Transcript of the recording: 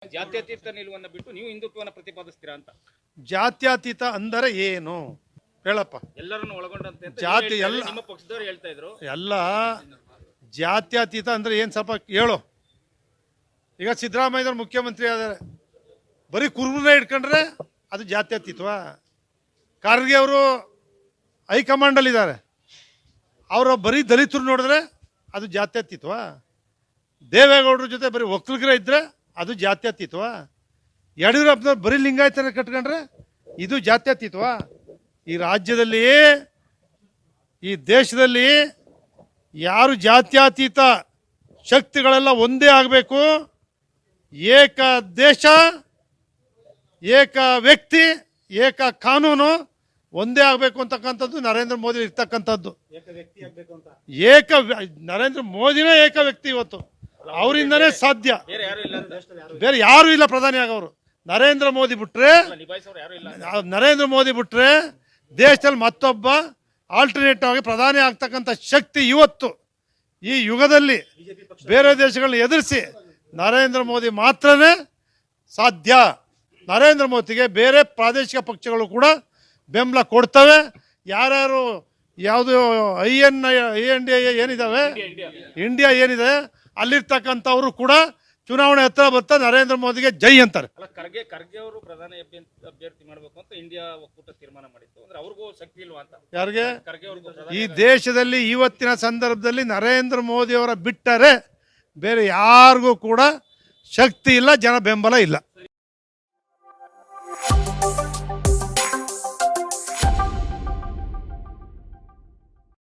ಜಾತ್ಯತೀತ ನಿಲುವನ್ನು ಬಿಟ್ಟು ನೀವು ಹಿಂದುತ್ವವನ್ನು ಪ್ರತಿಪಾದಿಸ್ತೀರಾ ಅಂತ. ಜಾತ್ಯತೀತ ಅಂದರೆ ಏನು ಹೇಳಪ್ಪ? ಎಲ್ಲರನ್ನು ಒಳಗೊಂಡಂತೆ ಅಂತ ಜಾತಿ ಎಲ್ಲ ನಿಮ್ಮ ಪಕ್ಷದವರು ಹೇಳ್ತಾ ಇದ್ರು. ಎಲ್ಲ ಜಾತ್ಯತೀತ ಅಂದ್ರೆ ಏನು ಸ್ವಲ್ಪ ಹೇಳು. ಈಗ ಸಿದ್ದರಾಮಯ್ಯವ್ರು ಮುಖ್ಯಮಂತ್ರಿ ಆದರೆ ಬರೀ ಕುರುಬರನ್ನೇ ಇಟ್ಕೊಂಡ್ರೆ ಅದು ಜಾತ್ಯತೀತವಾ? ಖರ್ಗೆ ಅವರು ಹೈಕಮಾಂಡಲ್ಲಿದ್ದಾರೆ, ಅವರು ಬರೀ ದಲಿತರು ನೋಡಿದ್ರೆ ಅದು ಜಾತ್ಯತೀತವಾ? ದೇವೇಗೌಡರ ಜೊತೆ ಬರೀ ಒಕ್ಕಲಿಗರ ಇದ್ದರೆ ಅದು ಜಾತ್ಯತೀತವಾ? ಯಡಿಯೂರಪ್ಪನವ್ರು ಬರೀ ಲಿಂಗಾಯತನ ಕಟ್ಕೊಂಡ್ರೆ ಇದು ಜಾತ್ಯತೀತವಾ? ಈ ರಾಜ್ಯದಲ್ಲಿ, ಈ ದೇಶದಲ್ಲಿ ಯಾರು ಜಾತ್ಯತೀತ ಶಕ್ತಿಗಳೆಲ್ಲ ಒಂದೇ ಆಗಬೇಕು, ಏಕ ದೇಶ, ಏಕ ವ್ಯಕ್ತಿ, ಏಕ ಕಾನೂನು ಒಂದೇ ಆಗಬೇಕು ಅಂತಕ್ಕಂಥದ್ದು ನರೇಂದ್ರ ಮೋದಿ ಇರ್ತಕ್ಕಂಥದ್ದು. ನರೇಂದ್ರ ಮೋದಿನೇ ಏಕ ವ್ಯಕ್ತಿ ಇವತ್ತು, ಅವರಿಂದನೇ ಸಾಧ್ಯ. ಬೇರೆ ಯಾರು ಇಲ್ಲ ಪ್ರಧಾನಿ ಆಗೋರು. ನರೇಂದ್ರ ಮೋದಿ ಬಿಟ್ರೆ ದೇಶದಲ್ಲಿ ಮತ್ತೊಬ್ಬ ಆಲ್ಟರ್ನೇಟಿವ್ ಆಗಿ ಪ್ರಧಾನಿ ಆಗ್ತಕ್ಕಂಥ ಶಕ್ತಿ ಇವತ್ತು ಈ ಯುಗದಲ್ಲಿ ಬೇರೆ ದೇಶಗಳನ್ನ ಎದುರಿಸಿ ನರೇಂದ್ರ ಮೋದಿ ಮಾತ್ರನೇ ಸಾಧ್ಯ. ನರೇಂದ್ರ ಮೋದಿಗೆ ಬೇರೆ ಪ್ರಾದೇಶಿಕ ಪಕ್ಷಗಳು ಕೂಡ ಬೆಂಬಲ ಕೊಡ್ತವೆ. ಯಾರ್ಯಾರು ಯಾವುದು INDA ಏನಿದಾವೆ, ಇಂಡಿಯಾ ಏನಿದೆ, ಅಲ್ಲಿರ್ತಕ್ಕಂಥವ್ರು ಕೂಡ ಚುನಾವಣೆ ಹತ್ರ ಬರ್ತಾ ನರೇಂದ್ರ ಮೋದಿಗೆ ಜೈ ಅಂತಾರೆ. ಖರ್ಗೆ ಅವರು ಪ್ರಧಾನಿ ಅಭ್ಯರ್ಥಿ ಮಾಡಬೇಕು ಅಂತ ಇಂಡಿಯಾ ಒಕ್ಕೂಟ ತೀರ್ಮಾನ ಮಾಡಿತ್ತು. ಅಂದ್ರೆ ಅವ್ರಿಗೂ ಶಕ್ತಿ ಇಲ್ವಾ ಅಂತ. ಯಾರಿಗೆ? ಈ ದೇಶದಲ್ಲಿ ಇವತ್ತಿನ ಸಂದರ್ಭದಲ್ಲಿ ನರೇಂದ್ರ ಮೋದಿ ಅವರ ಬಿಟ್ಟರೆ ಬೇರೆ ಯಾರಿಗೂ ಕೂಡ ಶಕ್ತಿ ಇಲ್ಲ, ಜನ ಬೆಂಬಲ ಇಲ್ಲ.